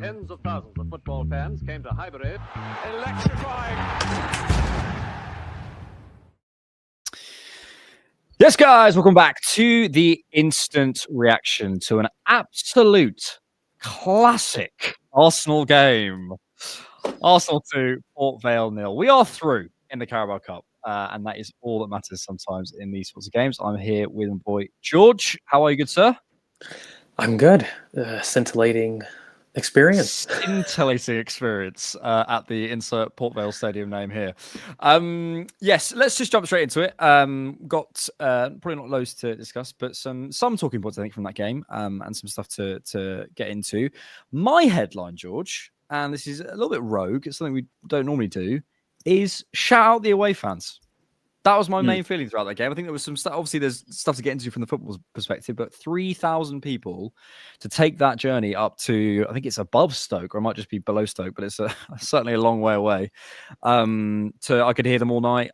Tens of thousands of football fans came to Highbury. Electrifying. Yes, guys, welcome back to the instant reaction to an absolute classic Arsenal game. Arsenal 2, Port Vale 0. We are through in the Carabao Cup, and that is all that matters sometimes in these sorts of games. I'm here with my boy George. How are you, good sir? I'm good. Scintillating experience. Scintillating experience at the insert Port Vale Stadium name here. Yes, let's just jump straight into it. Got probably not loads to discuss, but some talking points I think from that game, and some stuff to get into. My headline, George, and this is a little bit rogue. It's something we don't normally do. Is shout out the away fans. That was my main feeling throughout that game. I think there was some stuff. Obviously, there's stuff to get into from the football perspective, but 3,000 people to take that journey up to, I think it's above Stoke, or it might just be below Stoke, but it's certainly a long way away. I could hear them all night.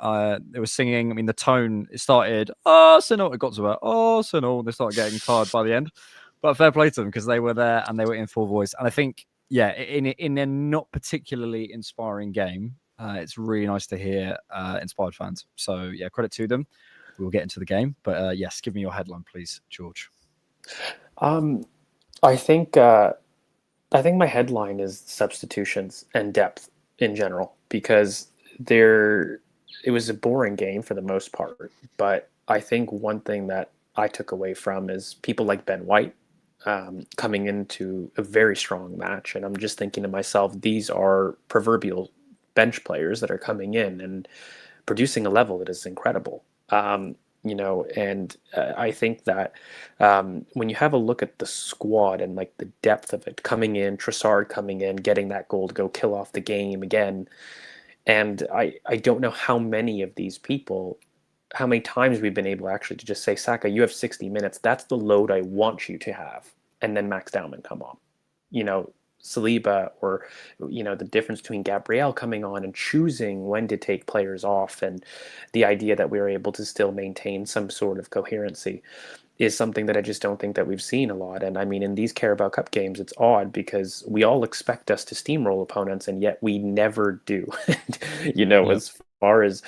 They were singing. I mean, the tone, it started, Arsenal. It got to Arsenal. They started getting tired by the end. But fair play to them because they were there and they were in full voice. And I think, yeah, in a not particularly inspiring game, it's really nice to hear inspired fans. So, yeah, credit to them. We'll get into the game. But, yes, give me your headline, please, George. I think my headline is substitutions and depth in general, because it was a boring game for the most part. But I think one thing that I took away from is people like Ben White coming into a very strong match. And I'm just thinking to myself, these are proverbial bench players that are coming in and producing a level that is incredible. And I think that when you have a look at the squad and like the depth of it, coming in, Trossard coming in, getting that goal to go kill off the game again, and I don't know how many of these people, how many times we've been able actually to just say, Saka, you have 60 minutes. That's the load I want you to have. And then Max Dowman come on. Saliba, or the difference between Gabriel coming on and choosing when to take players off, and the idea that we were able to still maintain some sort of coherency is something that I just don't think that we've seen a lot. And I mean, in these Carabao Cup games, it's odd because we all expect us to steamroll opponents, and yet we never do. As far as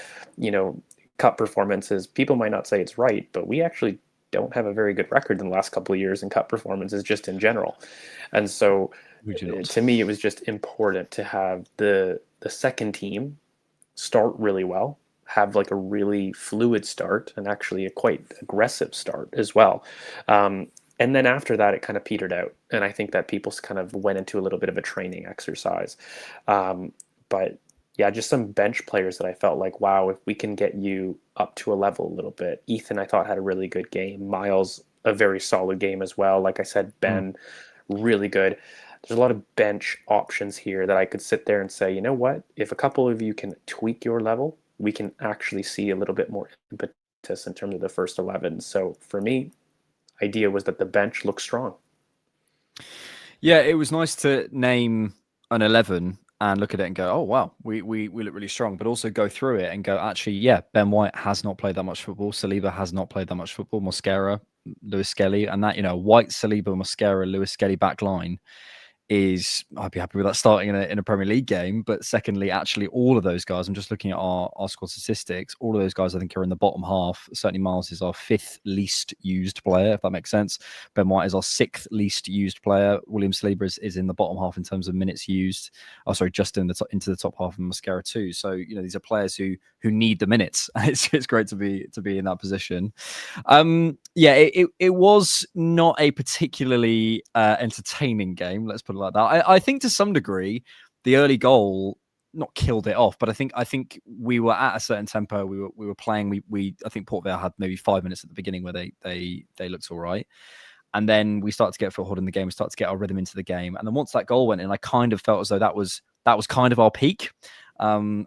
cup performances, people might not say it's right, but we actually don't have a very good record in the last couple of years in cup performances just in general. And so to me, it was just important to have the second team start really well, have like a really fluid start, and actually a quite aggressive start as well. And then after that, it kind of petered out. And I think that people kind of went into a little bit of a training exercise. But yeah, just some bench players that I felt like, wow, if we can get you up to a level a little bit. Ethan, I thought, had a really good game. Miles, a very solid game as well. Like I said, Ben, really good. There's a lot of bench options here that I could sit there and say, you know what? If a couple of you can tweak your level, we can actually see a little bit more impetus in terms of the first 11. So for me, idea was that the bench looks strong. Yeah, it was nice to name an 11 and look at it and go, oh, wow, we look really strong, but also go through it and go, actually, yeah, Ben White has not played that much football. Saliba has not played that much football. Mosquera, Lewis Skelly, and that, White, Saliba, Mosquera, Lewis Skelly back line I'd be happy with that starting in a Premier League game. But secondly, actually, all of those guys, I'm just looking at our squad statistics, all of those guys I think are in the bottom half. Certainly Miles is our 5th least used player, if that makes sense. Ben White is our 6th least used player. William Saliba is in the bottom half in terms of minutes used. Oh, sorry, just into the top half of Mosquera too. So, these are players who need the minutes. It's great to be in that position. It was not a particularly entertaining game, let's put it like that. I think to some degree the early goal not killed it off, but I think we were at a certain tempo. We were playing. I think Port Vale had maybe 5 minutes at the beginning where they looked all right, and then we started to get a foothold in the game. We started to get our rhythm into the game, and then once that goal went in, I kind of felt as though that was kind of our peak. And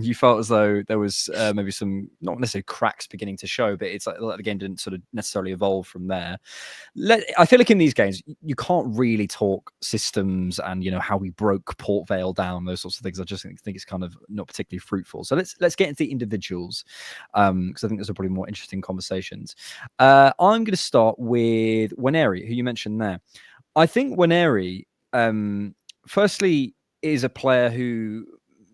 you felt as though there was maybe some, not necessarily cracks beginning to show, but it's like the game didn't sort of necessarily evolve from there. I feel like in these games, you can't really talk systems and, how we broke Port Vale down, those sorts of things. I just think it's kind of not particularly fruitful. So let's get into the individuals, because I think those are probably more interesting conversations. I'm going to start with Nwaneri, who you mentioned there. I think Nwaneri, firstly, is a player who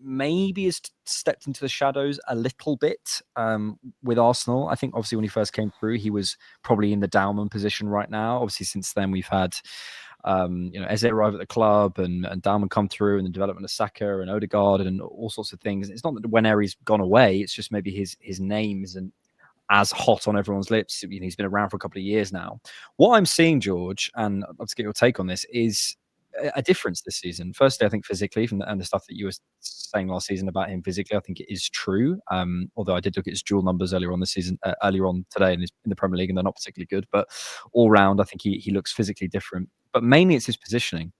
maybe has stepped into the shadows a little bit with Arsenal. I think obviously when he first came through, he was probably in the Dowman position right now. Obviously, since then we've had Eze arrive at the club and Dowman come through, and the development of Saka and Odegaard and all sorts of things. It's not that Nwaneri's gone away; it's just maybe his name isn't as hot on everyone's lips. He's been around for a couple of years now. What I'm seeing, George, and I'd love to get your take on this, is a difference this season. Firstly, I think physically, and the stuff that you were saying last season about him physically, I think it is true. Although I did look at his dual numbers earlier on today in the Premier League, and they're not particularly good. But all round, I think he looks physically different. But mainly it's his positioning.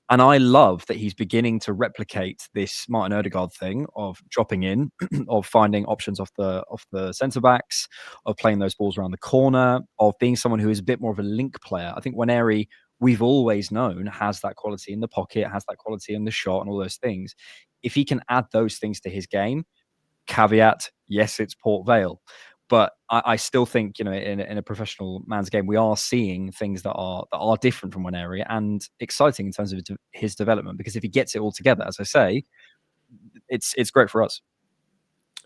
And I love that he's beginning to replicate this Martin Odegaard thing of dropping in, of finding options off the centre backs, of playing those balls around the corner, of being someone who is a bit more of a link player. I think Nwaneri, we've always known, has that quality in the pocket, has that quality in the shot, and all those things. If he can add those things to his game, caveat, yes, it's Port Vale. But I still think, in a professional man's game, we are seeing things that are different from one area and exciting in terms of his development. Because if he gets it all together, as I say, it's great for us.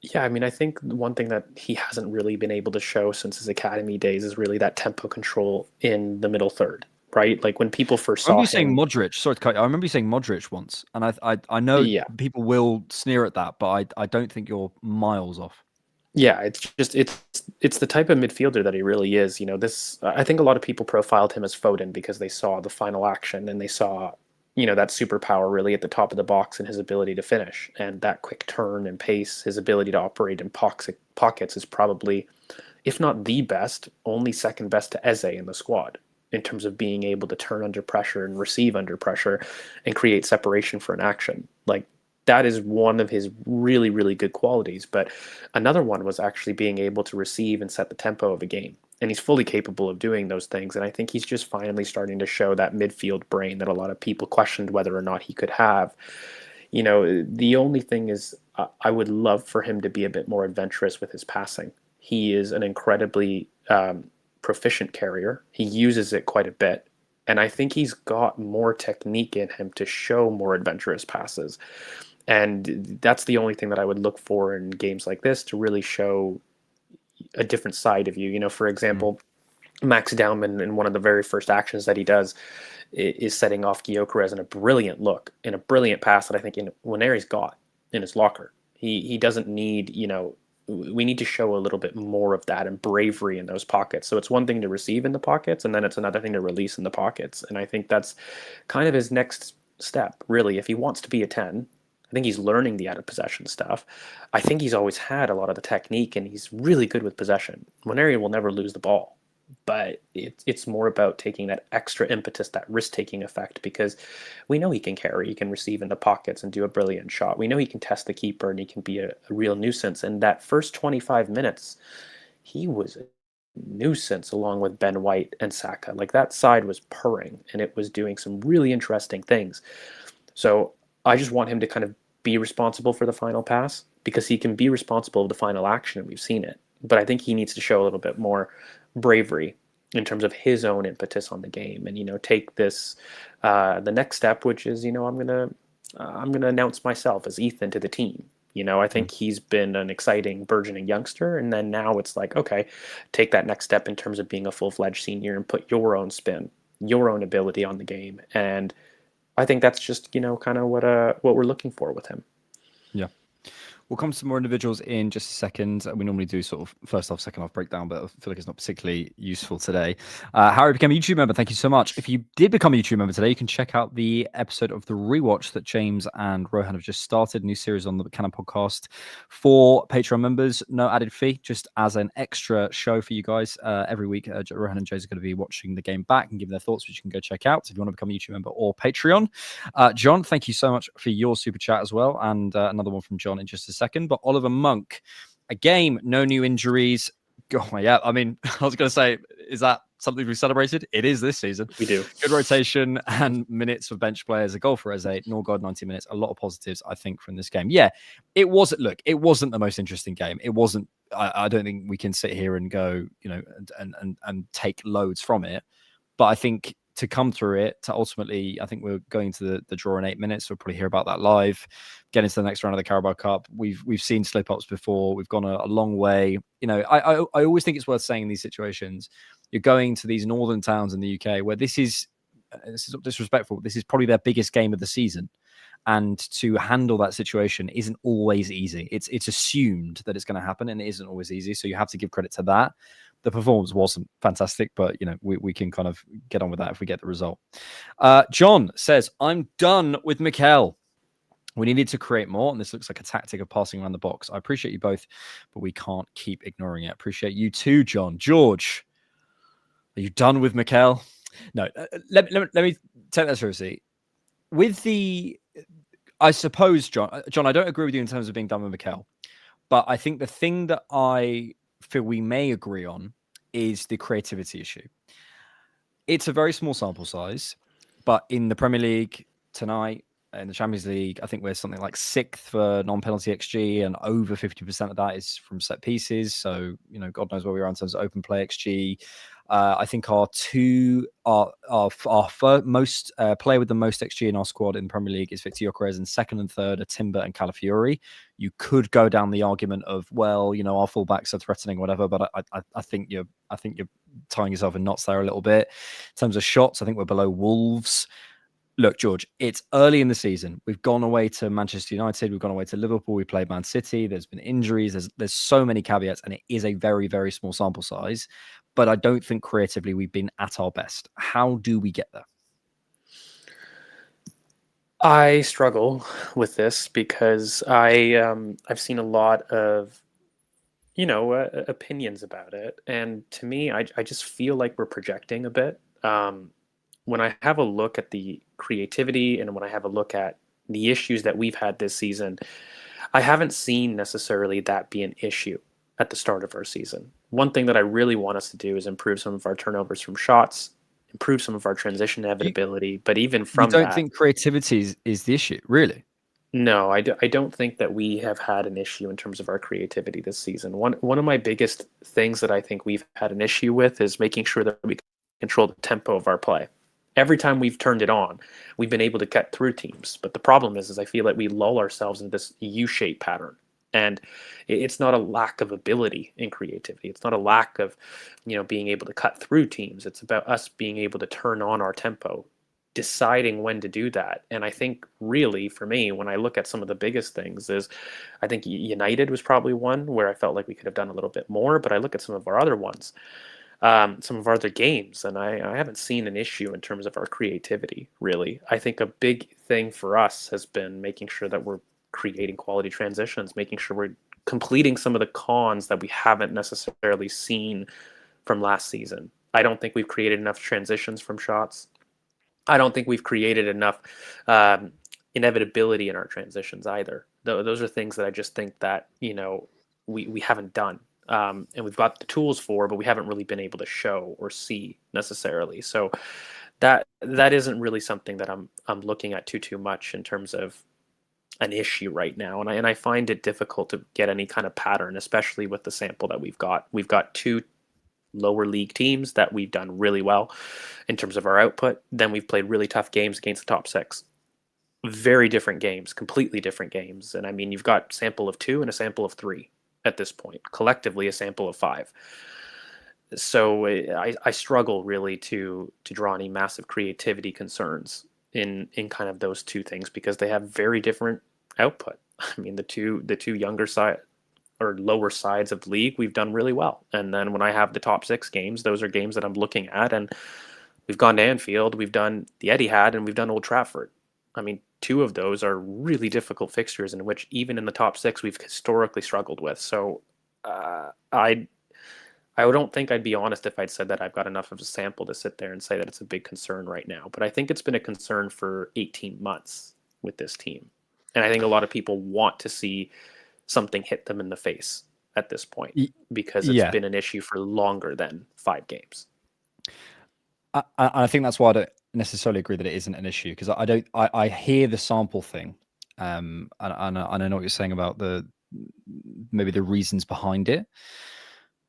Yeah, I mean, I think one thing that he hasn't really been able to show since his academy days is really that tempo control in the middle third, right? Like when people first saw him. I remember you saying Modric. Sorry to cut you. I remember you saying Modric once, and I know people will sneer at that, but I don't think you're miles off. Yeah, it's the type of midfielder that he really is. I think a lot of people profiled him as Foden because they saw the final action and they saw, that superpower really at the top of the box and his ability to finish and that quick turn and pace, his ability to operate in pockets is probably, if not the best, only second best to Eze in the squad in terms of being able to turn under pressure and receive under pressure and create separation for an action. Like, that is one of his really, really good qualities. But another one was actually being able to receive and set the tempo of a game. And he's fully capable of doing those things. And I think he's just finally starting to show that midfield brain that a lot of people questioned whether or not he could have. The only thing is I would love for him to be a bit more adventurous with his passing. He is an incredibly proficient carrier. He uses it quite a bit. And I think he's got more technique in him to show more adventurous passes. And that's the only thing that I would look for in games like this to really show a different side of you. For example, Max Dowman in one of the very first actions that he does is setting off Gyökeres in a brilliant look, in a brilliant pass that I think Nwaneri's got in his locker. He doesn't need, we need to show a little bit more of that and bravery in those pockets. So it's one thing to receive in the pockets, and then it's another thing to release in the pockets. And I think that's kind of his next step, really. If he wants to be a 10, I think he's learning the out of possession stuff. I think he's always had a lot of the technique, and he's really good with possession. Nwaneri will never lose the ball, but it's more about taking that extra impetus, that risk-taking effect, because we know he can carry, he can receive in the pockets and do a brilliant shot. We know he can test the keeper, and he can be a real nuisance. And that first 25 minutes, he was a nuisance along with Ben White and Saka. Like, that side was purring, and it was doing some really interesting things. So I just want him to kind of be responsible for the final pass, because he can be responsible for the final action, and we've seen it. But I think he needs to show a little bit more bravery in terms of his own impetus on the game, and take this the next step, which is I'm gonna announce myself as Ethan to the team. I think he's been an exciting burgeoning youngster, and then now it's like, okay, take that next step in terms of being a full-fledged senior and put your own spin, your own ability on the game. And I think that's just, kind of what we're looking for with him. Yeah. We'll come to some more individuals in just a second. We normally do sort of first half, second half breakdown, but I feel like it's not particularly useful today. Harry became a YouTube member. Thank you so much. If you did become a YouTube member today, you can check out the episode of The Rewatch that James and Rohan have just started, a new series on the Cannon podcast for Patreon members. No added fee, just as an extra show for you guys. Every week, Rohan and James are going to be watching the game back and giving their thoughts, which you can go check out if you want to become a YouTube member or Patreon. John, thank you so much for your super chat as well. And another one from John in just a second. But Oliver Monk, a game, no new injuries. Oh, yeah. I mean, I was going to say, is that something we celebrated? It is this season. We do. Good rotation and minutes for bench players. A goal for Eze, Norgard 90 minutes. A lot of positives, I think, from this game. Yeah, it wasn't. Look, it wasn't the most interesting game. It wasn't. I don't think we can sit here and go, and take loads from it. But I think to come through it, to ultimately, I think we're going to the draw in 8 minutes. We'll probably hear about that live. Get into the next round of the Carabao Cup. We've seen slip ups before. We've gone a long way. I always think it's worth saying in these situations, you're going to these northern towns in the UK where this is not disrespectful. This is probably their biggest game of the season. And to handle that situation isn't always easy. It's assumed that it's going to happen, and it isn't always easy. So you have to give credit to that. The performance wasn't fantastic, but we can kind of get on with that if we get the result. John says, I'm done with Mikel. We needed to create more, and this looks like a tactic of passing around the box. I appreciate you both, but we can't keep ignoring it. Appreciate you too, John. George, are you done with Mikel? No, let me take that seriously. I suppose, John, I don't agree with you in terms of being done with Mikel, but I think the thing that I feel we may agree on is the creativity issue. It's a very small sample size, but in the Premier League tonight, in the Champions League, I think we're something like 6th for non-penalty XG, and over 50% of that is from set pieces. So, God knows where we are in terms of open play XG. I think our most player with the most XG in our squad in the Premier League is Victor Gyökeres, and second and third are Timber and Calafiori. You could go down the argument of, well, our fullbacks are threatening, whatever, but I think you're tying yourself in knots there a little bit. In terms of shots, I think we're below Wolves. Look, George, it's early in the season. We've gone away to Manchester United. We've gone away to Liverpool. We played Man City. There's been injuries. There's so many caveats, and it is a very, very small sample size. But I don't think creatively we've been at our best. How do we get there? I struggle with this because I've seen a lot of opinions about it, and to me, I just feel like we're projecting a bit. When I have a look at the creativity and when I have a look at the issues that we've had this season, I haven't seen necessarily that be an issue at the start of our season. One thing that I really want us to do is improve some of our turnovers from shots, improve some of our transition inevitability. But even from that, you don't think creativity is the issue, really? No, I don't think that we have had an issue in terms of our creativity this season. One of my biggest things that I think we've had an issue with is making sure that we control the tempo of our play. Every time we've turned it on, we've been able to cut through teams. But the problem is I feel like we lull ourselves in this U-shaped pattern. And it's not a lack of ability in creativity. It's not a lack of, being able to cut through teams. It's about us being able to turn on our tempo, deciding when to do that. And I think really for me, when I look at some of the biggest things is, I think United was probably one where I felt like we could have done a little bit more, but I look at some of our other ones. Some of our other games, and I haven't seen an issue in terms of our creativity, really. I think a big thing for us has been making sure that we're creating quality transitions, making sure we're completing some of the cons that we haven't necessarily seen from last season. I don't think we've created enough transitions from shots. I don't think we've created enough inevitability in our transitions either. Those are things that I just think that, we haven't done. And we've got the tools for, but we haven't really been able to show or see necessarily. So that isn't really something that I'm looking at too much in terms of an issue right now. And I find it difficult to get any kind of pattern, especially with the sample that we've got. We've got two lower league teams that we've done really well in terms of our output. Then we've played really tough games against the top six. Very different games, completely different games. And I mean, you've got sample of 2 and a sample of 3. At this point, collectively a sample of 5. So I struggle really to draw any massive creativity concerns in kind of those two things because they have very different output. I mean, the two younger side or lower sides of the league, we've done really well. And then when I have the top 6 games, those are games that I'm looking at, and we've gone to Anfield, we've done the Etihad, and we've done Old Trafford. I mean, 2 of those are really difficult fixtures in which even in the top 6 we've historically struggled with. So I don't think I'd be honest if I'd said that I've got enough of a sample to sit there and say that it's a big concern right now. But I think it's been a concern for 18 months with this team. And I think a lot of people want to see something hit them in the face at this point because it's been an issue for longer than 5 games. I think that's why I don't necessarily agree that it isn't an issue, because I hear the sample thing, and I know what you're saying about maybe the reasons behind it,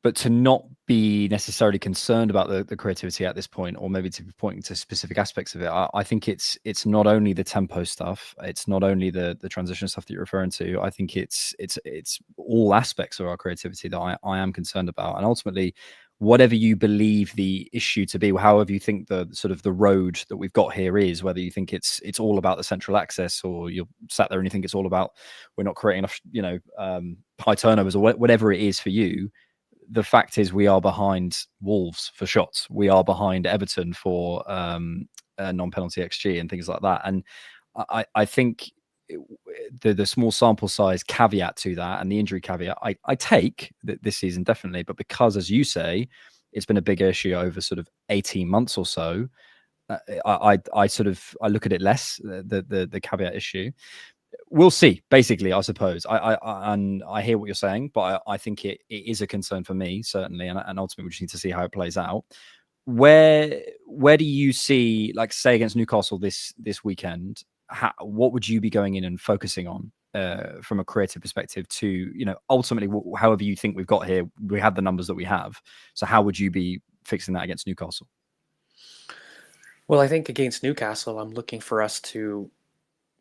but to not be necessarily concerned about the creativity at this point, or maybe to be pointing to specific aspects of it, I think it's not only the tempo stuff, it's not only the transition stuff that you're referring to. I think it's all aspects of our creativity that I am concerned about. And ultimately, whatever you believe the issue to be, however you think the sort of the road that we've got here is, whether you think it's all about the central access, or you're sat there and you think it's all about we're not creating enough, high turnovers, or whatever it is for you, the fact is we are behind Wolves for shots. We are behind Everton for non-penalty XG and things like that. And I think the small sample size caveat to that, and the injury caveat, I take this season definitely, but because, as you say, it's been a big issue over sort of 18 months or so, I look at it less, the caveat issue. We'll see, basically, I suppose. I hear what you're saying, but I think it is a concern for me, certainly, and ultimately we just need to see how it plays out. Where do you see, like, say against Newcastle this weekend, what would you be going in and focusing on from a creative perspective to, ultimately, however you think we've got here, we have the numbers that we have. So how would you be fixing that against Newcastle? Well, I think against Newcastle, I'm looking for us to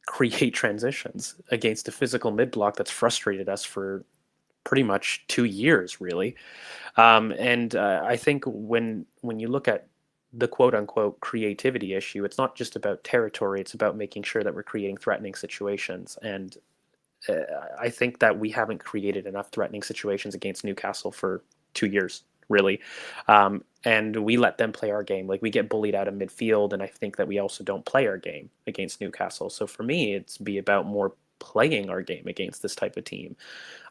create transitions against a physical mid-block that's frustrated us for pretty much 2 years, really. And I think when you look at the quote-unquote creativity issue, it's not just about territory, it's about making sure that we're creating threatening situations. And I think that we haven't created enough threatening situations against Newcastle for 2 years, really. And we let them play our game. Like, we get bullied out of midfield, and I think that we also don't play our game against Newcastle. So for me, it's be about more playing our game against this type of team.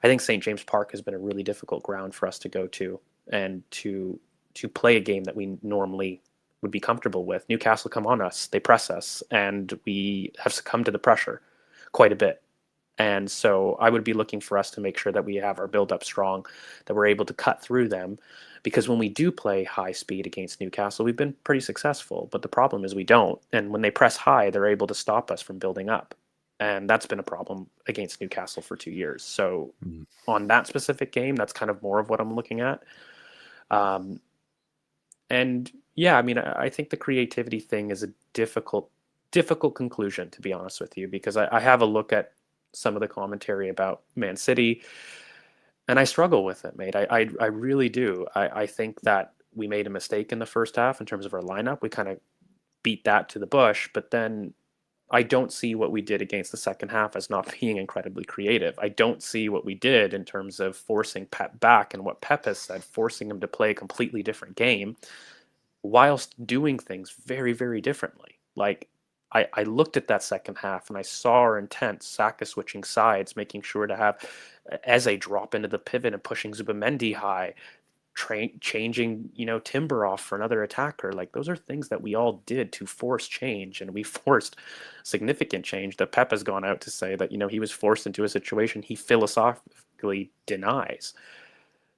I think St. James Park has been a really difficult ground for us to go to and to play a game that we normally would be comfortable with. Newcastle come on us, they press us, and we have succumbed to the pressure quite a bit. And so I would be looking for us to make sure that we have our build-up strong, that we're able to cut through them. Because when we do play high speed against Newcastle, we've been pretty successful. But the problem is we don't. And when they press high, they're able to stop us from building up. And that's been a problem against Newcastle for 2 years. So on that specific game, that's kind of more of what I'm looking at. And yeah, I mean, I think the creativity thing is a difficult conclusion, to be honest with you, because I have a look at some of the commentary about Man City, and I struggle with it, mate. I really do. I think that we made a mistake in the first half in terms of our lineup. We kind of beat that to the bush, but then I don't see what we did against the second half as not being incredibly creative. I don't see what we did in terms of forcing Pep back, and what Pep has said, forcing him to play a completely different game whilst doing things very, very differently. Like, I looked at that second half and I saw our intent, Saka switching sides, making sure to have Eze drop into the pivot and pushing Zubimendi high, changing, Timber off for another attacker. Like, those are things that we all did to force change, and we forced significant change that Pep has gone out to say that, he was forced into a situation he philosophically denies.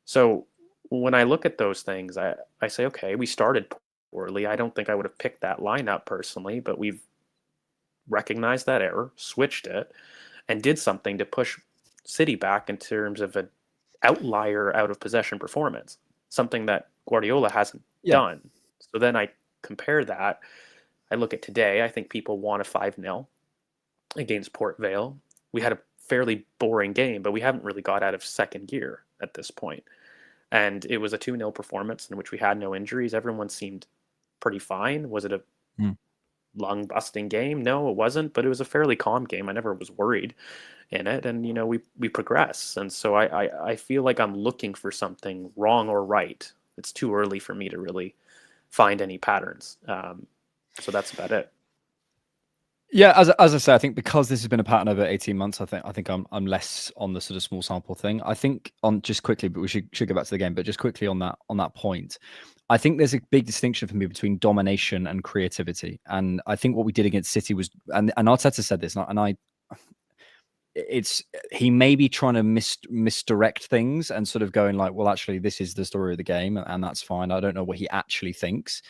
So when I look at those things, I say, okay, we started poorly. I don't think I would have picked that lineup personally, but we've recognized that error, switched it, and did something to push City back in terms of an outlier out of possession performance, something that Guardiola hasn't done. So then I compare that. I look at today. I think people want a 5-0 against Port Vale. We had a fairly boring game, but we haven't really got out of second gear at this point. And it was a 2-0 performance in which we had no injuries. Everyone seemed pretty fine. Was it a lung-busting game? No, it wasn't, but it was a fairly calm game. I never was worried in it, and we progress. And so I feel like I'm looking for something wrong or right. It's too early for me to really find any patterns. So that's about it. Yeah, as I say, I think because this has been a pattern over 18 months, I think I'm less on the sort of small sample thing. I think on just quickly, but we should go back to the game. But just quickly on that point, I think there's a big distinction for me between domination and creativity. And I think what we did against City was, and Arteta said this, he may be trying to misdirect things and sort of going like, well, actually, this is the story of the game, and that's fine. I don't know what he actually thinks,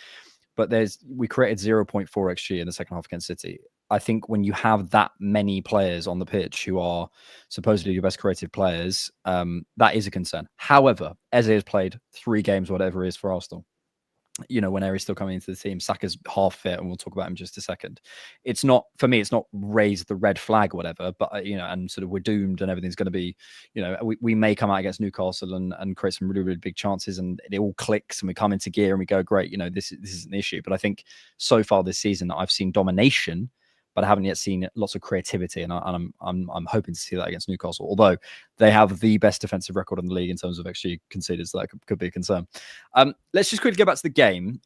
but we created 0.4 XG in the second half against City. I think when you have that many players on the pitch who are supposedly your best creative players, that is a concern. However, Eze has played 3 games, whatever it is, for Arsenal. Nwaneri's still coming into the team. Saka's half fit, and we'll talk about him in just a second. It's not, for me, it's not raised the red flag or whatever, but, and sort of we're doomed and everything's going to be, we may come out against Newcastle and create some really, really big chances, and it all clicks and we come into gear and we go, great, this isn't the issue. But I think so far this season, I've seen domination, but I haven't yet seen lots of creativity, and I'm hoping to see that against Newcastle. Although they have the best defensive record in the league in terms of XG conceded, so that could be a concern. Let's just quickly go back to the game.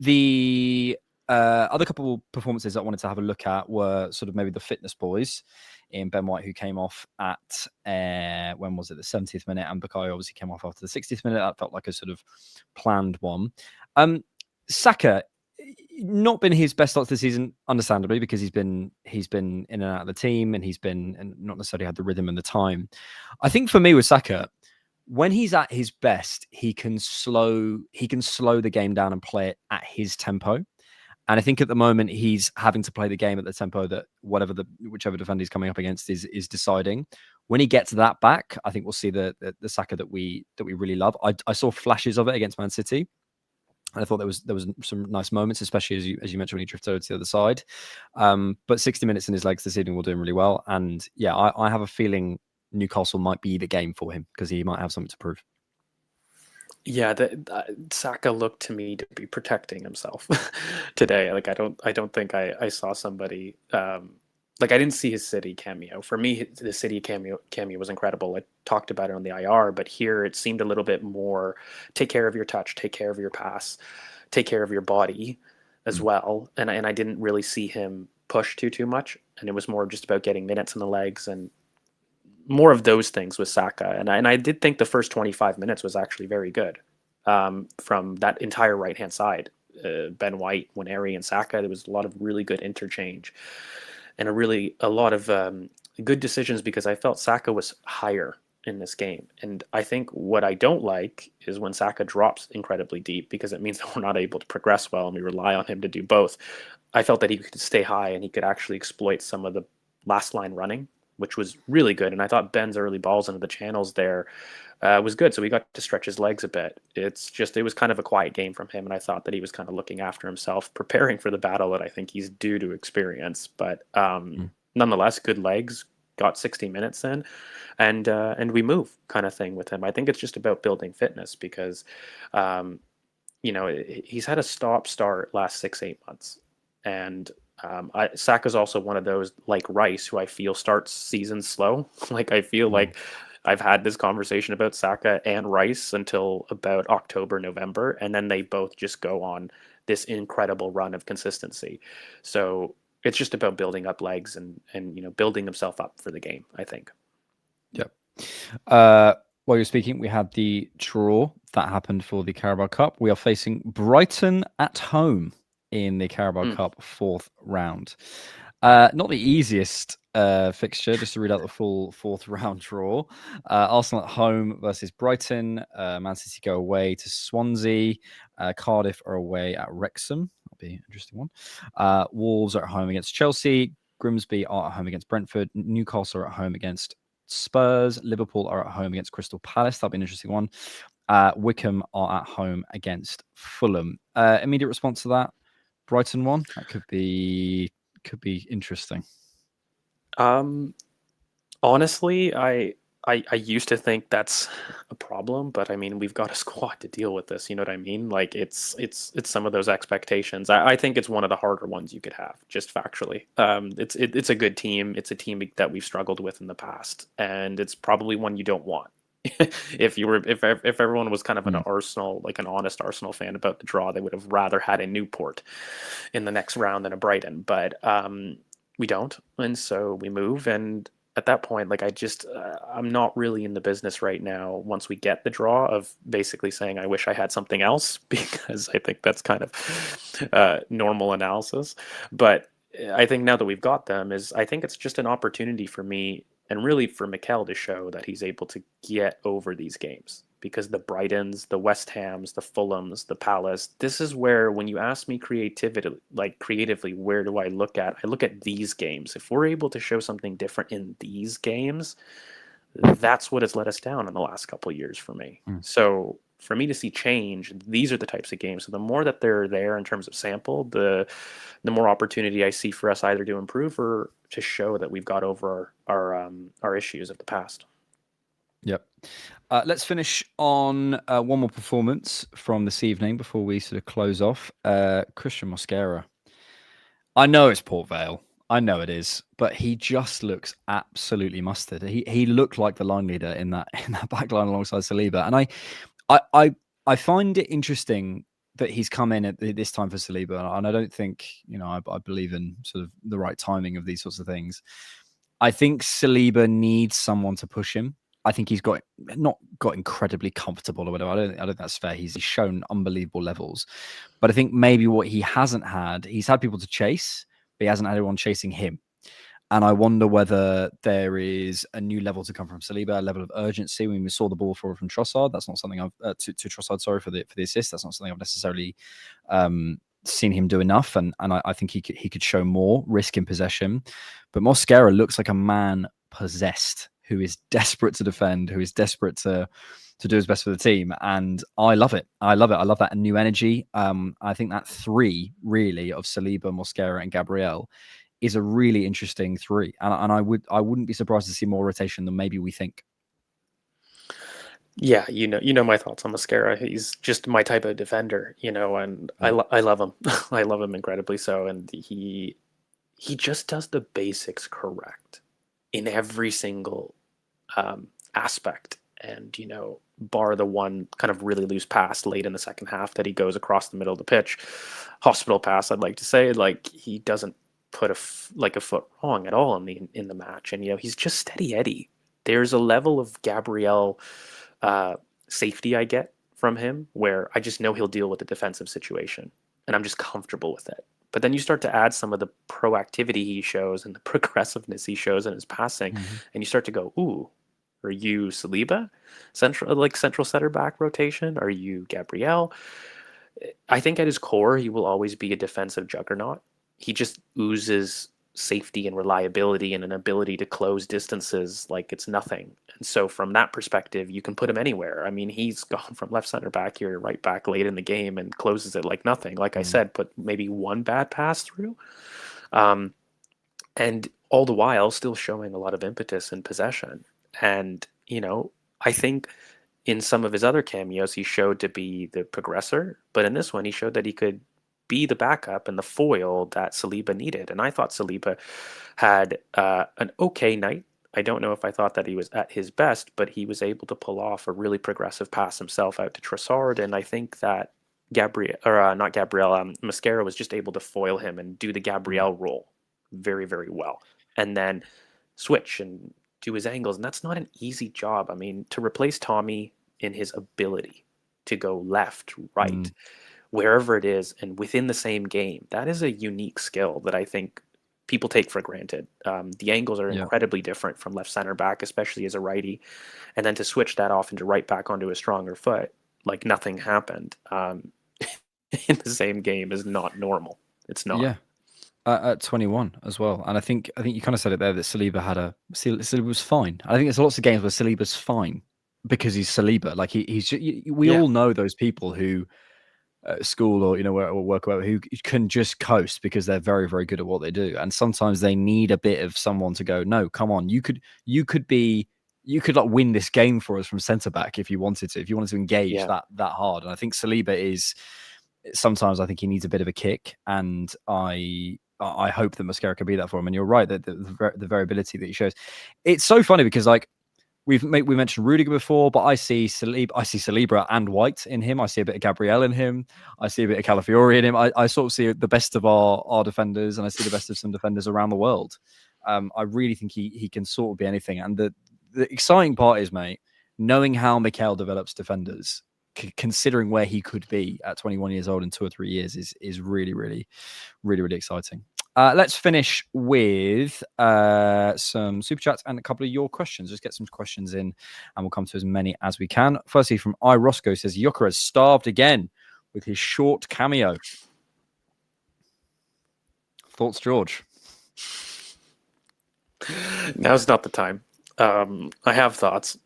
The other couple of performances I wanted to have a look at were sort of maybe the fitness boys in Ben White, who came off at when was it, the 70th minute, and Bukayo obviously came off after the 60th minute. That felt like a sort of planned one. Saka, not been his best start to the season, understandably, because he's been in and out of the team, and and not necessarily had the rhythm and the time. I think for me with Saka, when he's at his best, he can slow the game down and play it at his tempo. And I think at the moment he's having to play the game at the tempo that whichever defender he's coming up against is deciding. When he gets that back, I think we'll see the Saka that we really love. I saw flashes of it against Man City. I thought there was some nice moments, especially as you mentioned when he drifted over to the other side. But 60 minutes in his legs this evening will do him really well. And yeah, I have a feeling Newcastle might be the game for him because he might have something to prove. Yeah, Saka looked to me to be protecting himself today. Like I don't think I saw somebody. Like I didn't see his City cameo. For me, the City cameo was incredible. I talked about it on the IR, but here it seemed a little bit more take care of your touch, take care of your pass, take care of your body as well. And I didn't really see him push too much. And it was more just about getting minutes in the legs and more of those things with Saka. And I did think the first 25 minutes was actually very good from that entire right-hand side. Ben White, Nwaneri, and Saka, there was a lot of really good interchange. And a lot of good decisions because I felt Saka was higher in this game. And I think what I don't like is when Saka drops incredibly deep because it means that we're not able to progress well and we rely on him to do both. I felt that he could stay high and he could actually exploit some of the last line running, which was really good. And I thought Ben's early balls into the channels there was good. So we got to stretch his legs a bit. It was kind of a quiet game from him. And I thought that he was kind of looking after himself, preparing for the battle that I think he's due to experience. But nonetheless, good legs, got 60 minutes in, and we move kind of thing with him. I think it's just about building fitness because, he's had a stop-start last 6-8 months. And Saka's also one of those like Rice who I feel starts seasons slow. Like I feel like I've had this conversation about Saka and Rice until about October, November, and then they both just go on this incredible run of consistency. So it's just about building up legs and building himself up for the game, I think. Yep. While you're speaking, we had the draw that happened for the Carabao Cup. We are facing Brighton at home in the Carabao Cup 4th round. Not the easiest fixture, just to read out the full 4th round draw. Arsenal at home versus Brighton. Man City go away to Swansea. Cardiff are away at Wrexham. That'll be an interesting one. Wolves are at home against Chelsea. Grimsby are at home against Brentford. Newcastle are at home against Spurs. Liverpool are at home against Crystal Palace. That'll be an interesting one. Wickham are at home against Fulham. Immediate response to that? Brighton one? That could be interesting. Honestly, I used to think that's a problem, but I mean, we've got a squad to deal with this. You know what I mean? Like it's some of those expectations. I think it's one of the harder ones you could have, just factually. It's a good team. It's a team that we've struggled with in the past, and it's probably one you don't want. If everyone was kind of an Arsenal, like an honest Arsenal fan about the draw, they would have rather had a Newport in the next round than a Brighton. But we don't, and so we move. And at that point, like I'm not really in the business right now. Once we get the draw, of basically saying I wish I had something else, because I think that's kind of normal analysis. But I think now that we've got them, I think it's just an opportunity for me. And really for Mikel to show that he's able to get over these games. because the Brightons, the West Hams, the Fulhams, the Palace, this is where, when you ask me creatively, where do I look at? I look at these games. If we're able to show something different in these games, that's what has let us down in the last couple of years for me. So for me to see change, these are the types of games. So the more that they're there in terms of sample, the more opportunity I see for us either to improve or to show that we've got over our issues of the past. Yep. Let's finish on one more performance from this evening before we sort of close off. Christian Mosquera. I know it's Port Vale. I know it is, but he just looks absolutely mustard. He looked like the line leader in that back line alongside Saliba, and I find it interesting that he's come in at this time for Saliba, and I don't think, I believe in sort of the right timing of these sorts of things. I think Saliba needs someone to push him. I think he's not got incredibly comfortable or whatever. I don't think that's fair. He's shown unbelievable levels, but I think maybe what he hasn't had, he's had people to chase, but he hasn't had anyone chasing him. And I wonder whether there is a new level to come from Saliba, a level of urgency. When we saw the ball forward from Trossard, that's not something I've to Trossard. Sorry for the assist. That's not something I've necessarily seen him do enough. And I think he could show more risk in possession. But Mosquera looks like a man possessed, who is desperate to defend, who is desperate to do his best for the team. And I love it. I love that new energy. I think that three really of Saliba, Mosquera, and Gabriel is a really interesting three. And I wouldn't be surprised to see more rotation than maybe we think. Yeah, you know my thoughts on Mosquera. He's just my type of defender, and I love him. I love him incredibly so. And he just does the basics correct in every single aspect. And, bar the one kind of really loose pass late in the second half that he goes across the middle of the pitch, hospital pass, I'd like to say, like, he doesn't put a foot wrong at all in the match. And, he's just steady Eddie. There's a level of Gabriel safety I get from him where I just know he'll deal with the defensive situation and I'm just comfortable with it. But then you start to add some of the proactivity he shows and the progressiveness he shows in his passing, and you start to go, ooh, are you Saliba? Central center back rotation? Are you Gabriel? I think at his core, he will always be a defensive juggernaut. He just oozes safety and reliability and an ability to close distances like it's nothing. And so from that perspective, you can put him anywhere. I mean, he's gone from left center back here to right back late in the game and closes it like nothing. Like I said, put maybe one bad pass through. And all the while still showing a lot of impetus and possession. And, I think in some of his other cameos, he showed to be the progressor. But in this one, he showed that he could be the backup and the foil that Saliba needed. And I thought Saliba had an okay night. I don't know if I thought that he was at his best, but he was able to pull off a really progressive pass himself out to Trossard. And I think that Mosquera was just able to foil him and do the Gabriel role very, very well. And then switch and do his angles. And that's not an easy job. I mean, to replace Tommy in his ability to go left, right, wherever it is, and within the same game, that is a unique skill that I think people take for granted. The angles are incredibly different from left center back, especially as a righty. And then to switch that off into right back onto a stronger foot, like nothing happened in the same game is not normal. It's not. Yeah. At 21 as well. And I think you kind of said it there that Saliba was fine. I think there's lots of games where Saliba's fine because he's Saliba. Like we all know those people who at school or work who can just coast because they're very, very good at what they do. And sometimes they need a bit of someone to go, no, come on, you could like win this game for us from centre back if you wanted to engage that hard. And I think Saliba is sometimes, I think he needs a bit of a kick, and I hope that Mosquera can be that for him. And you're right that the variability that he shows. It's so funny because like we mentioned Rudiger before, but I see Saliba and White in him. I see a bit of Gabriel in him. I see a bit of Calafiori in him. I sort of see the best of our defenders, and I see the best of some defenders around the world. I really think he can sort of be anything. And the exciting part is, mate, knowing how Mikel develops defenders, considering where he could be at 21 years old in 2 or 3 years is really, really, really, really exciting. Let's finish with some super chats and a couple of your questions. Just get some questions in, and we'll come to as many as we can. Firstly, from Roscoe says Yoka has starved again with his short cameo. Thoughts, George? Now's not the time. I have thoughts,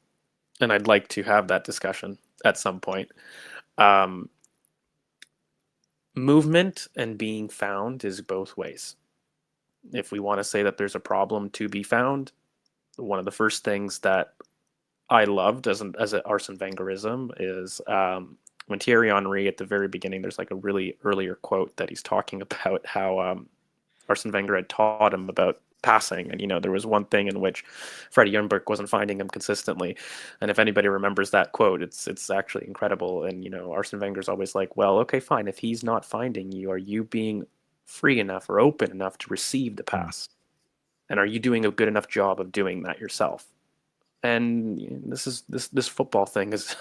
and I'd like to have that discussion at some point. Movement and being found is both ways. If we want to say that there's a problem to be found, one of the first things that I loved as an Arsene Wengerism is when Thierry Henry at the very beginning, there's like a really earlier quote that he's talking about how Arsene Wenger had taught him about passing. And, there was one thing in which Freddie Ljungberg wasn't finding him consistently. And if anybody remembers that quote, it's actually incredible. And, Arsene Wenger's always like, well, okay, fine. If he's not finding you, are you being free enough or open enough to receive the pass? And are you doing a good enough job of doing that yourself? And this football thing is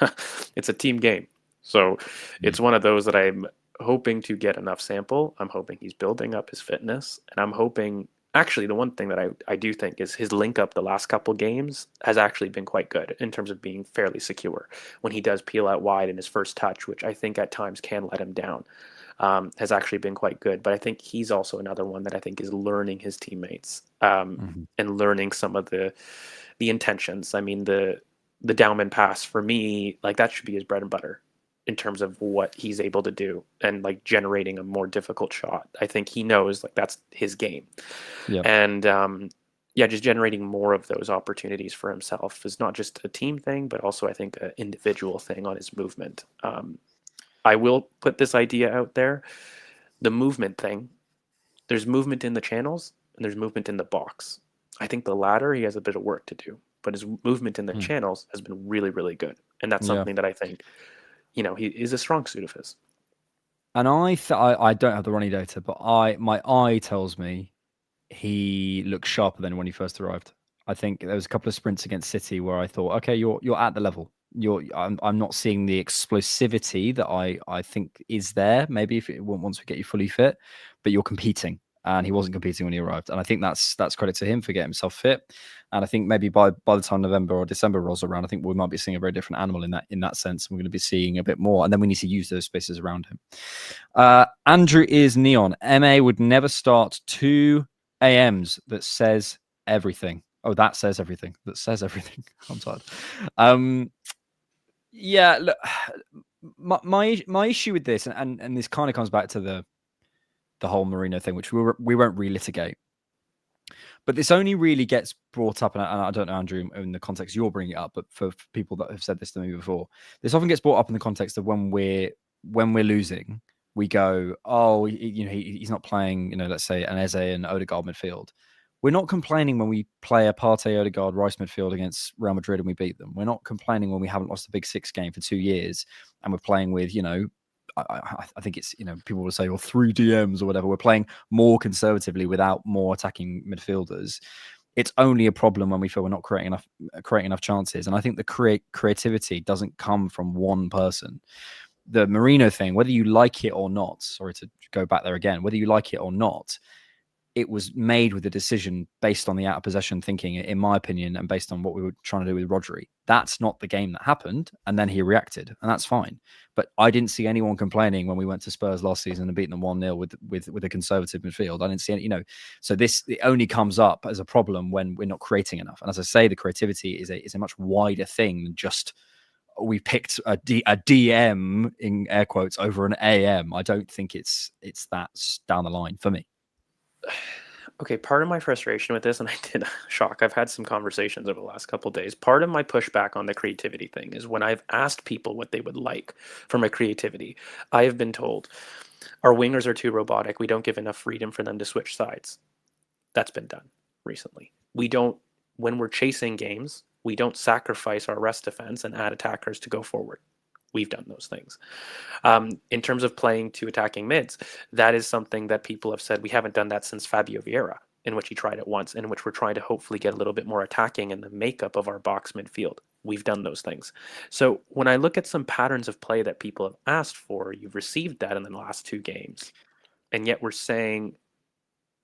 it's a team game. So it's one of those that I'm hoping to get enough sample. I'm hoping he's building up his fitness, and I'm hoping actually the one thing that I do think is his link up the last couple games has actually been quite good in terms of being fairly secure when he does peel out wide in his first touch, which I think at times can let him down. Has actually been quite good, but I think he's also another one that I think is learning his teammates and learning some of the intentions. I mean, the Dowman pass for me, like that should be his bread and butter in terms of what he's able to do and like generating a more difficult shot. I think he knows like that's his game. Yeah. And just generating more of those opportunities for himself is not just a team thing, but also I think an individual thing on his movement. I will put this idea out there. The movement thing, there's movement in the channels and there's movement in the box. I think the latter, he has a bit of work to do, but his movement in the channels has been really, really good. And that's something that I think, he is a strong suit of his. And I don't have the running data, but my eye tells me he looks sharper than when he first arrived. I think there was a couple of sprints against City where I thought, okay, you're at the level. I'm not seeing the explosivity that I think is there. Maybe once we get you fully fit, but you're competing, and he wasn't competing when he arrived. And I think that's credit to him for getting himself fit. And I think maybe by the time November or December rolls around, I think we might be seeing a very different animal in that sense. We're going to be seeing a bit more, and then we need to use those spaces around him. Andrew is Neon. MA would never start 2 AMs that says everything. Oh, that says everything. That says everything. I'm tired. Yeah, look, my issue with this, and this kind of comes back to the whole Mourinho thing, which we won't relitigate. But this only really gets brought up, and I don't know, Andrew, in the context you're bringing it up, but for people that have said this to me before, this often gets brought up in the context of when we're losing, we go, oh, he's not playing, let's say an Eze and Odegaard midfield. We're not complaining when we play a Partey, Odegaard, Rice midfield against Real Madrid and we beat them. We're not complaining when we haven't lost a Big Six game for 2 years and we're playing with, I think it's, people will say, or 3 DMs or whatever. We're playing more conservatively without more attacking midfielders. It's only a problem when we feel we're not creating enough chances. And I think the creativity doesn't come from one person. The Mourinho thing, whether you like it or not, sorry to go back there again, whether you like it or not, it was made with a decision based on the out of possession thinking, in my opinion, and based on what we were trying to do with Rodri. That's not the game that happened. And then he reacted, and that's fine. But I didn't see anyone complaining when we went to Spurs last season and beat them 1-0 with a conservative midfield. I didn't see any, so it only comes up as a problem when we're not creating enough. And as I say, the creativity is a much wider thing than just we picked a DM in air quotes over an AM. I don't think it's that down the line for me. Okay, part of my frustration with this, and I've had some conversations over the last couple of days. Part of my pushback on the creativity thing is when I've asked people what they would like from a creativity, I have been told our wingers are too robotic. We don't give enough freedom for them to switch sides. That's been done recently. When we're chasing games, we don't sacrifice our rest defense and add attackers to go forward. We've done those things. In terms of playing to attacking mids, that is something that people have said we haven't done that since Fabio Vieira, in which he tried it once, in which we're trying to hopefully get a little bit more attacking in the makeup of our box midfield. We've done those things. So when I look at some patterns of play that people have asked for, you've received that in the last 2 games. And yet we're saying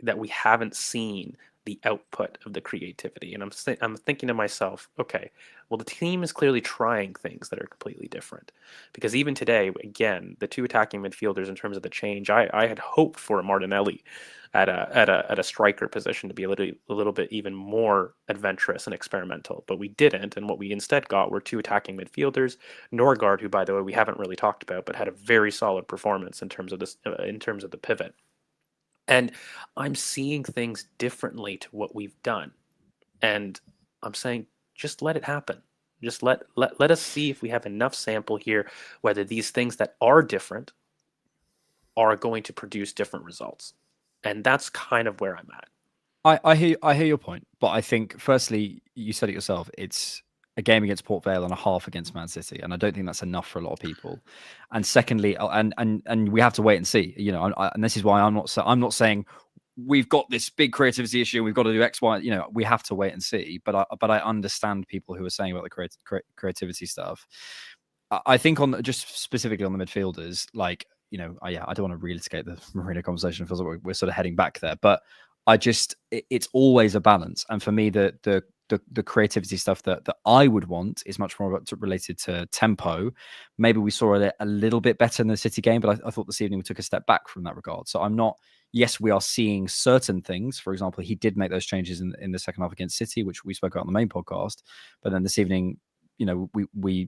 that we haven't seen the output of the creativity. And I'm thinking to myself, okay, well, the team is clearly trying things that are completely different. Because even today, again, the two attacking midfielders in terms of the change, I had hoped for Martinelli at a striker position to be a little bit even more adventurous and experimental, but we didn't. And what we instead got were two attacking midfielders, Norgard, who by the way we haven't really talked about, but had a very solid performance in terms of this in terms of the pivot. And I'm seeing things differently to what we've done. And I'm saying, just let it happen. Just let us see if we have enough sample here, whether these things that are different are going to produce different results. And that's kind of where I'm at. I hear your point, but I think firstly, you said it yourself, it's a game against Port Vale and a half against Man City, and I don't think that's enough for a lot of people. And secondly, and we have to wait and see. You know, and this is why I'm not saying we've got this big creativity issue, we've got to do X, Y. You know, we have to wait and see. But I understand people who are saying about the creativity stuff. I think on just specifically on the midfielders, like, you know, I don't want to re-escape the Marino conversation. It feels like we're sort of heading back there, but it's always a balance. And for me, the creativity stuff that I would want is much more related to tempo. Maybe we saw it a little bit better in the City game, but I thought this evening we took a step back from that regard. So I'm not. Yes, we are seeing certain things. For example, he did make those changes in the second half against City, which we spoke about on the main podcast. But then this evening, you know,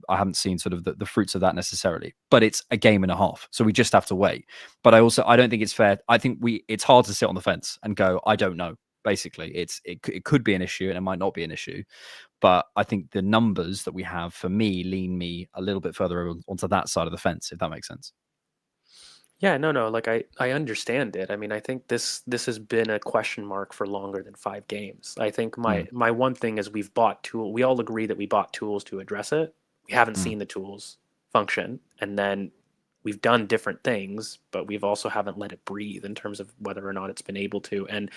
I haven't seen sort of the fruits of that necessarily, but it's a game and a half, so we just have to wait. But I don't think it's fair. I think it's hard to sit on the fence and go, I don't know. Basically, it could be an issue and it might not be an issue, but I think the numbers that we have for me lean me a little bit further onto that side of the fence, if that makes sense. Yeah, no. Like I understand it. I mean, I think this has been a question mark for longer than 5 games. I think my one thing is we all agree that we bought tools to address it. We haven't seen the tools function, and then we've done different things, but we've also haven't let it breathe in terms of whether or not it's been able to. And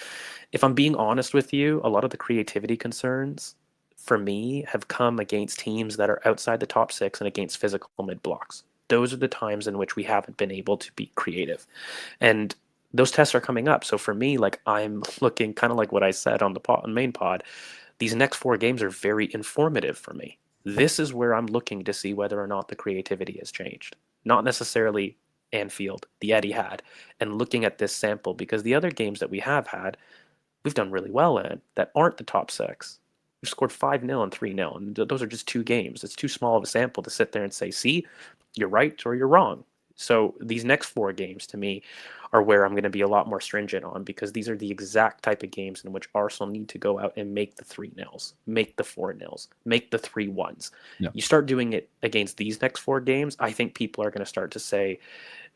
if I'm being honest with you, a lot of the creativity concerns for me have come against teams that are outside the top 6 and against physical mid blocks. Those are the times in which we haven't been able to be creative. And those tests are coming up. So for me, like, I'm looking kind of like what I said on the main pod, these next 4 games are very informative for me. This is where I'm looking to see whether or not the creativity has changed. Not necessarily Anfield, the Etihad, and looking at this sample, because the other games that we have had, we've done really well in that aren't the top 6. We've scored 5-0 and 3-0, and those are just 2 games. It's too small of a sample to sit there and say, see, you're right or you're wrong. So these next 4 games to me are where I'm going to be a lot more stringent on, because these are the exact type of games in which Arsenal need to go out and make the 3-0s, make the 4-0s, make the 3-1s. Yeah. You start doing it against these next 4 games, I think people are going to start to say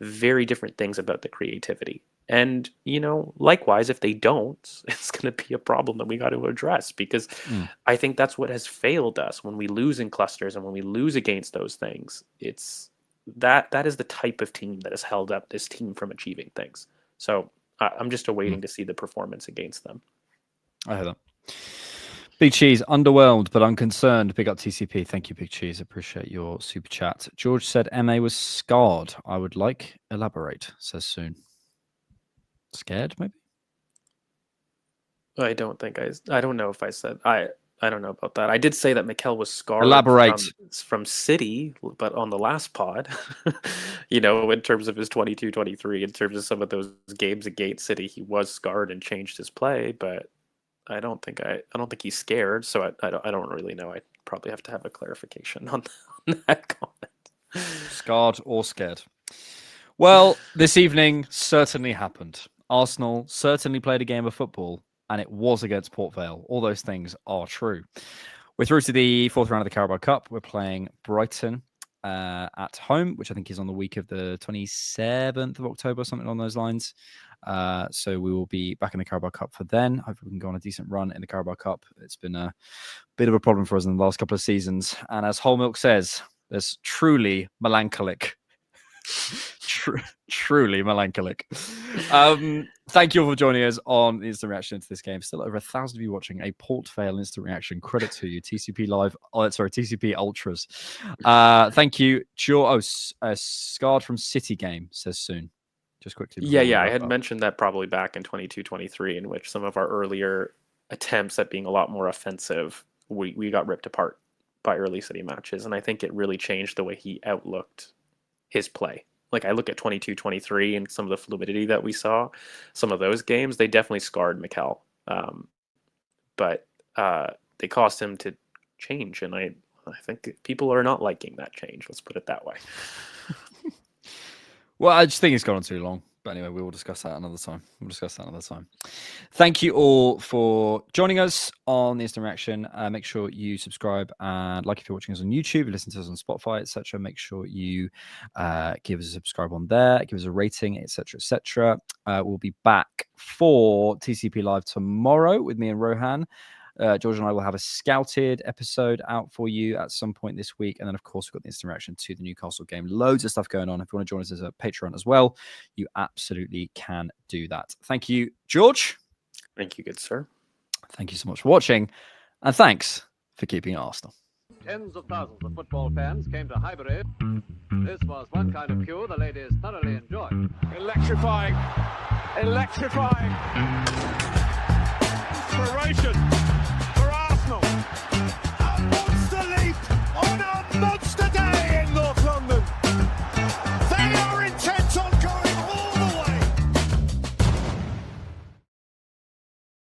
very different things about the creativity. And, you know, likewise, if they don't, it's going to be a problem that we got to address, because I think that's what has failed us when we lose in clusters and when we lose against those things. It's that is the type of team that has held up this team from achieving things. So I'm just awaiting to see the performance against them. I hear that. Big Cheese, underwhelmed, but unconcerned. Big up TCP. Thank you, Big Cheese. Appreciate your super chat. George said MA was scarred. I would like elaborate, says Soon. Scared, maybe? I don't know if I said I don't know about that. I did say that Mikel was scarred. Elaborate. From City, but on the last pod, you know, in terms of his 22-23, in terms of some of those games against City, he was scarred and changed his play, but I don't think he's scared, so I don't really know. I probably have to have a clarification on that comment. Scarred or scared? Well, this evening certainly happened. Arsenal certainly played a game of football, and it was against Port Vale. All those things are true. We're through to the 4th round of the Carabao Cup. We're playing Brighton at home, which I think is on the week of the 27th of October, something along those lines. So we will be back in the Carabao Cup for then. Hopefully we can go on a decent run in the Carabao Cup. It's been a bit of a problem for us in the last couple of seasons. And as Whole Milk says, there's truly melancholic. Truly melancholic. Thank you all for joining us on the instant reaction to this game. Still over 1,000 of you watching a Port Vale instant reaction. Credit to you, TCP Live. TCP Ultras. Thank you. Scarred from City game, says Soon. just quickly? Yeah. I had mentioned that probably back in 22-23, in which some of our earlier attempts at being a lot more offensive, we got ripped apart by early City matches, and I think it really changed the way he outlooked his play. Like, I look at 22-23 and some of the fluidity that we saw, some of those games, they definitely scarred Mikel. But they caused him to change, and I think people are not liking that change. Let's put it that way. Well, I just think it's gone on too long. But anyway, we will discuss that another time. Thank you all for joining us on the Instant Reaction. Make sure you subscribe and like if you're watching us on YouTube, listen to us on Spotify, etc. Make sure you give us a subscribe on there, give us a rating, etc., etc. We'll be back for TCP Live tomorrow with me and Rohan. George and I will have a scouted episode out for you at some point this week. And then, of course, we've got the instant reaction to the Newcastle game. Loads of stuff going on. If you want to join us as a Patreon as well, you absolutely can do that. Thank you, George. Thank you, good sir. Thank you so much for watching. And thanks for keeping Arsenal. Tens of thousands of football fans came to Highbury. This was one kind of queue the ladies thoroughly enjoyed. Electrifying. Inspiration.